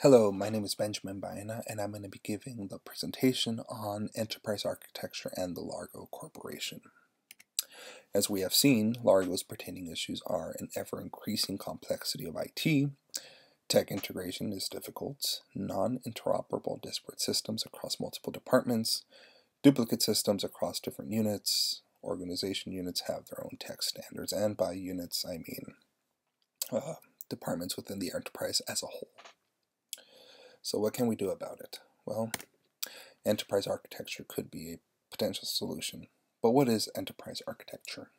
Hello, my name is Benjamin Baena, and I'm going to be giving the presentation on enterprise architecture and the Largo Corporation. As we have seen, Largo's pertaining issues are an ever-increasing complexity of IT, tech integration is difficult, non-interoperable disparate systems across multiple departments, duplicate systems across different units, organization units have their own tech standards, and by units I mean departments within the enterprise as a whole. So what can we do about it? Well, enterprise architecture could be a potential solution. But what is enterprise architecture?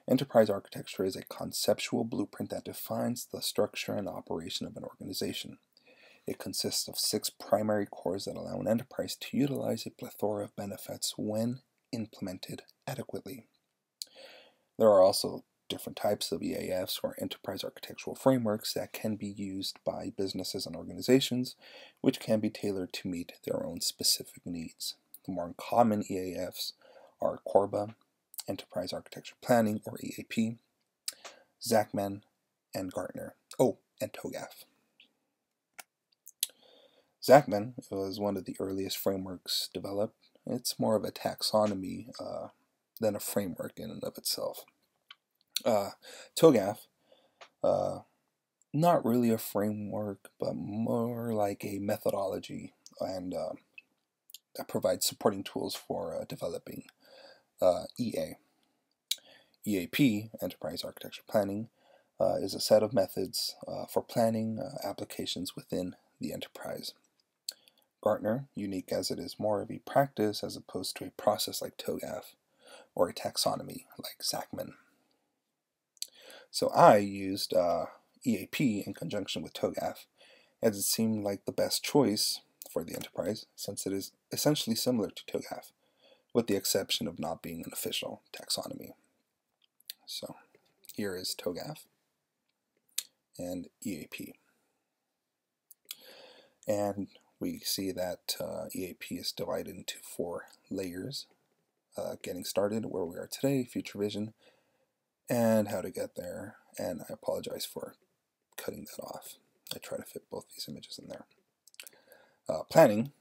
Enterprise architecture is a conceptual blueprint that defines the structure and operation of an organization. It consists of 6 primary cores that allow an enterprise to utilize a plethora of benefits when implemented adequately. There are also different types of EAFs, or enterprise architectural frameworks, that can be used by businesses and organizations, which can be tailored to meet their own specific needs. The more common EAFs are CORBA, Enterprise Architecture Planning, or EAP, Zachman, and Gartner. Oh, and TOGAF. Zachman was one of the earliest frameworks developed. It's more of a taxonomy than a framework in and of itself. TOGAF, not really a framework, but more like a methodology, and that provides supporting tools for developing EA. EAP, Enterprise Architecture Planning, is a set of methods for planning applications within the enterprise. Gartner, unique as it is more of a practice as opposed to a process like TOGAF, or a taxonomy like Zachman. So I used EAP in conjunction with TOGAF, as it seemed like the best choice for the enterprise, since it is essentially similar to TOGAF, with the exception of not being an official taxonomy. So here is TOGAF and EAP. And we see that EAP is divided into 4 layers, getting started, where we are today, future vision, and how to get there. And I apologize for cutting that off. I try to fit both these images in there. Planning,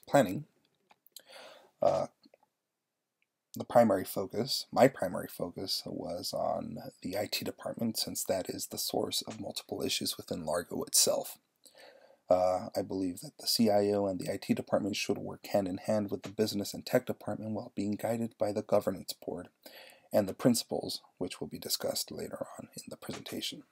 planning, my primary focus was on the IT department, since that is the source of multiple issues within Largo itself. I believe that the CIO and the IT department should work hand in hand with the business and tech department while being guided by the governance board and the principles, which will be discussed later on in the presentation.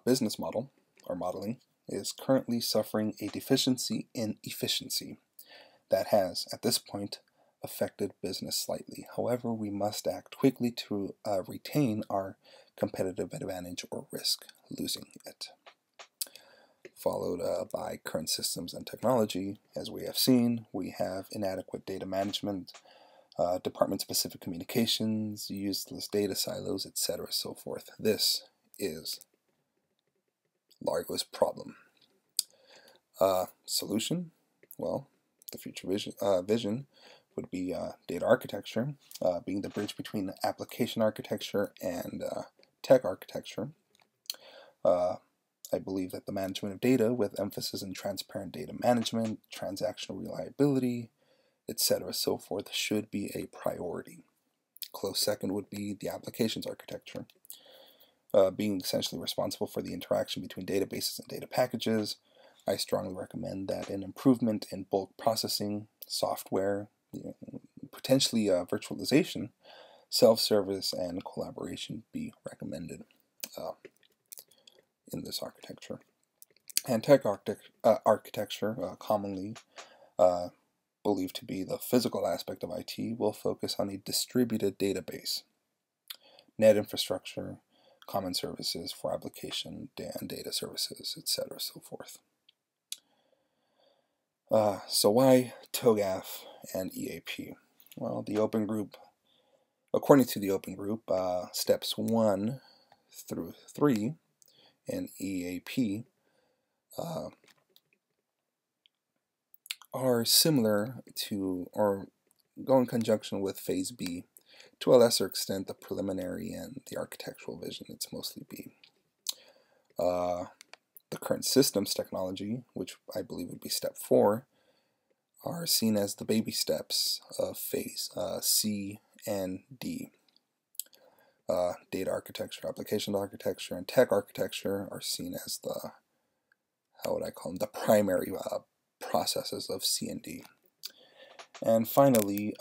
Business model, or modeling, is currently suffering a deficiency in efficiency that has, at this point, affected business slightly. However, we must act quickly to retain our competitive advantage or risk losing it. Followed by current systems and technology. As we have seen, we have inadequate data management, department-specific communications, useless data silos, etc., so forth. This is Largo's problem. Solution? Well, the future vision would be data architecture, being the bridge between application architecture and tech architecture. I believe that the management of data, with emphasis in transparent data management, transactional reliability, etc., so forth, should be a priority. Close second would be the applications architecture, being essentially responsible for the interaction between databases and data packages. I strongly recommend that an improvement in bulk processing, software, potentially virtualization, self-service, and collaboration be recommended in this architecture. And tech architecture, commonly believed to be the physical aspect of IT, will focus on a distributed database, net infrastructure, common services for application and data services, etc., so forth. So why TOGAF and EAP? Well, the open group, according to the open group, steps 1 through 3 in EAP are similar to, or go in conjunction with, phase B. To a lesser extent, the preliminary and the architectural vision, it's mostly B. The current systems technology, which I believe would be step 4, are seen as the baby steps of phase C and D. Data architecture, application architecture, and tech architecture are seen as the, how would I call them, the primary processes of C and D. And finally,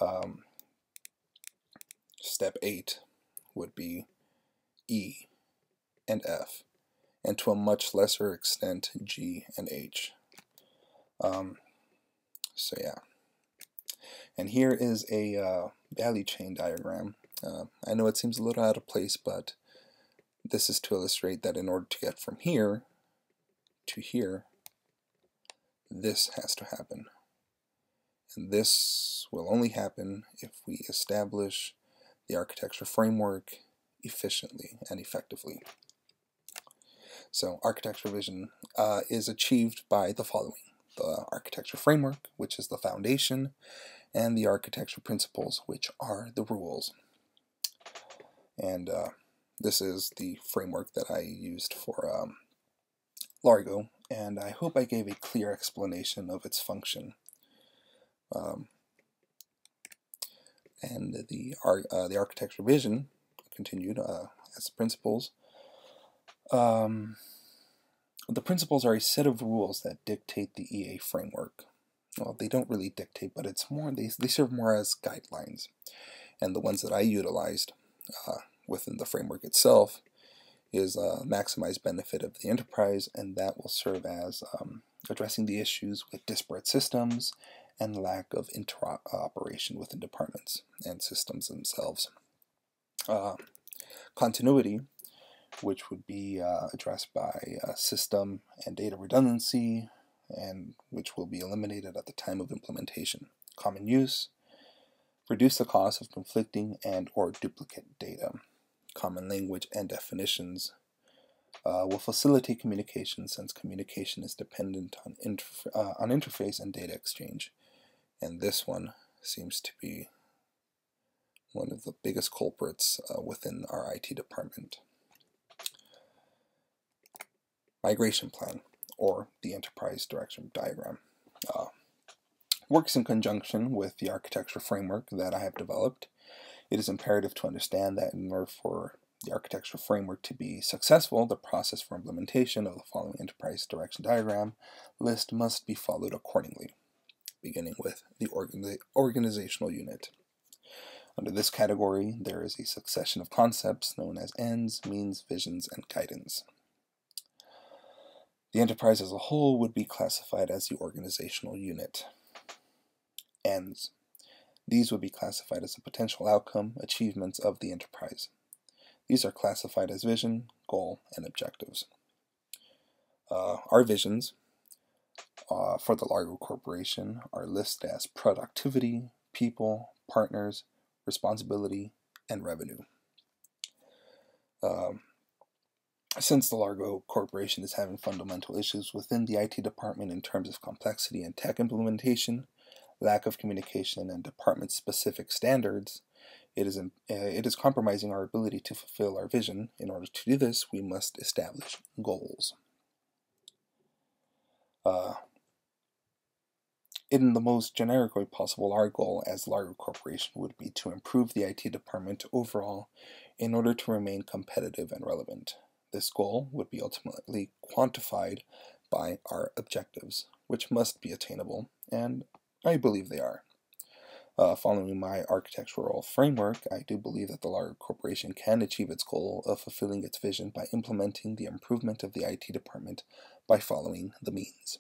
step 8 would be E and F, and to a much lesser extent G and H. So yeah, and here is a value chain diagram. I know it seems a little out of place, but this is to illustrate that in order to get from here to here, this has to happen. And this will only happen if we establish the architecture framework efficiently and effectively. So architecture vision is achieved by the following: the architecture framework, which is the foundation, and the architecture principles, which are the rules. And this is the framework that I used for Largo, and I hope I gave a clear explanation of its function. And the architecture vision continued as principles. The principles are a set of rules that dictate the EA framework. Well, they don't really dictate, but it's more, they serve more as guidelines. And the ones that I utilized within the framework itself is maximize benefit of the enterprise, and that will serve as addressing the issues with disparate systems and lack of interoperation within departments and systems themselves. Continuity, which would be addressed by system and data redundancy, and which will be eliminated at the time of implementation. Common use, reduce the cost of conflicting and or duplicate data. Common language and definitions will facilitate communication, since communication is dependent on interface and data exchange. And this one seems to be one of the biggest culprits within our IT department. Migration plan, or the enterprise direction diagram, works in conjunction with the architecture framework that I have developed. It is imperative to understand that in order for the architecture framework to be successful, the process for implementation of the following enterprise direction diagram list must be followed accordingly, beginning with the organizational unit. Under this category, there is a succession of concepts known as ends, means, visions, and guidance. The enterprise as a whole would be classified as the organizational unit. Ends. These would be classified as the potential outcome, achievements of the enterprise. These are classified as vision, goal, and objectives. Our visions for the Largo Corporation are listed as productivity, people, partners, responsibility, and revenue. Since the Largo Corporation is having fundamental issues within the IT department in terms of complexity and tech implementation, lack of communication, and department-specific standards, it is compromising our ability to fulfill our vision. In order to do this, we must establish goals. In the most generic way possible, our goal as Largo Corporation would be to improve the IT department overall in order to remain competitive and relevant. This goal would be ultimately quantified by our objectives, which must be attainable, and I believe they are. Following my architectural framework, I do believe that the Largo Corporation can achieve its goal of fulfilling its vision by implementing the improvement of the IT department by following the means.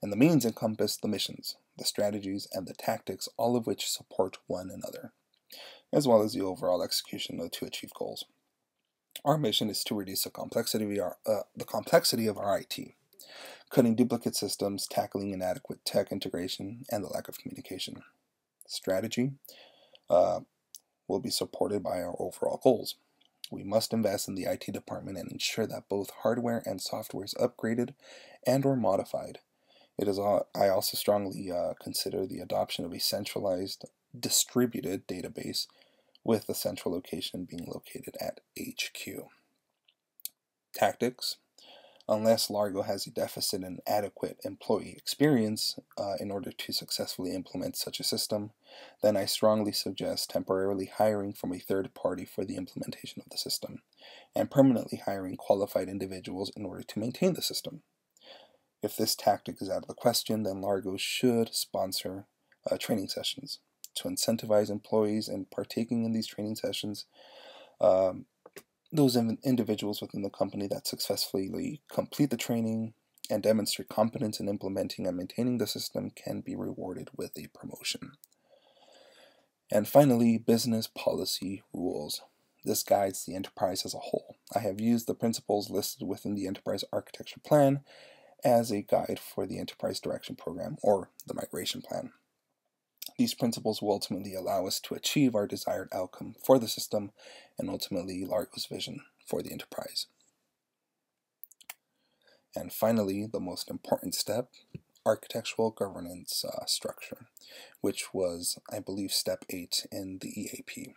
And the means encompass the missions, the strategies, and the tactics, all of which support one another, as well as the overall execution to achieve goals. Our mission is to reduce the complexity of our IT, cutting duplicate systems, tackling inadequate tech integration, and the lack of communication. Strategy will be supported by our overall goals. We must invest in the IT department and ensure that both hardware and software is upgraded and or modified. I also strongly consider the adoption of a centralized, distributed database with the central location being located at HQ. Tactics. Unless Largo has a deficit in adequate employee experience in order to successfully implement such a system, then I strongly suggest temporarily hiring from a third party for the implementation of the system, and permanently hiring qualified individuals in order to maintain the system. If this tactic is out of the question, then Largo should sponsor training sessions to incentivize employees in partaking in these training sessions. Those individuals within the company that successfully complete the training and demonstrate competence in implementing and maintaining the system can be rewarded with a promotion. And finally, business policy rules. This guides the enterprise as a whole. I have used the principles listed within the Enterprise Architecture Plan as a guide for the Enterprise Direction Program, or the Migration Plan. These principles will ultimately allow us to achieve our desired outcome for the system and ultimately Largo's vision for the enterprise. And finally, the most important step, architectural governance structure, which was, I believe, step 8 in the EAP.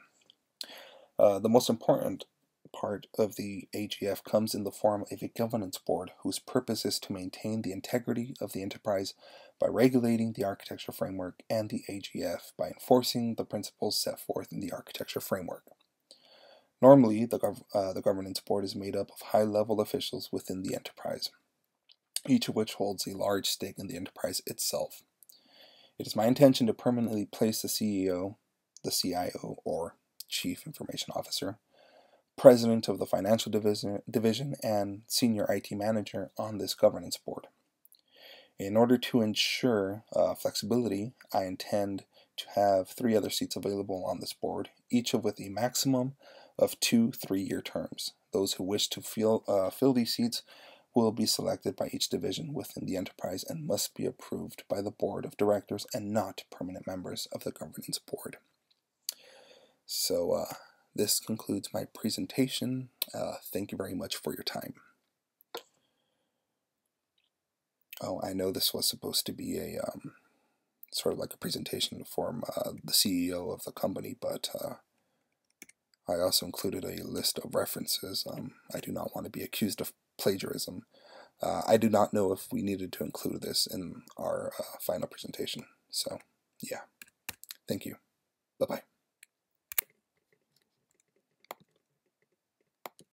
The most important part of the AGF comes in the form of a governance board whose purpose is to maintain the integrity of the enterprise by regulating the architecture framework, and the AGF by enforcing the principles set forth in the architecture framework. Normally, the governance board is made up of high-level officials within the enterprise, each of which holds a large stake in the enterprise itself. It is my intention to permanently place the CEO, the CIO, or Chief Information Officer, President of the Financial Division, and Senior IT Manager on this governance board. In order to ensure flexibility, I intend to have 3 other seats available on this board, each with a maximum of 2 3-year terms. Those who wish to fill these seats will be selected by each division within the enterprise and must be approved by the board of directors and not permanent members of the governance board. So this concludes my presentation. Thank you very much for your time. Oh, I know this was supposed to be a sort of like a presentation from the CEO of the company, but I also included a list of references. I do not want to be accused of plagiarism. I do not know if we needed to include this in our final presentation. So, yeah. Thank you. Bye-bye.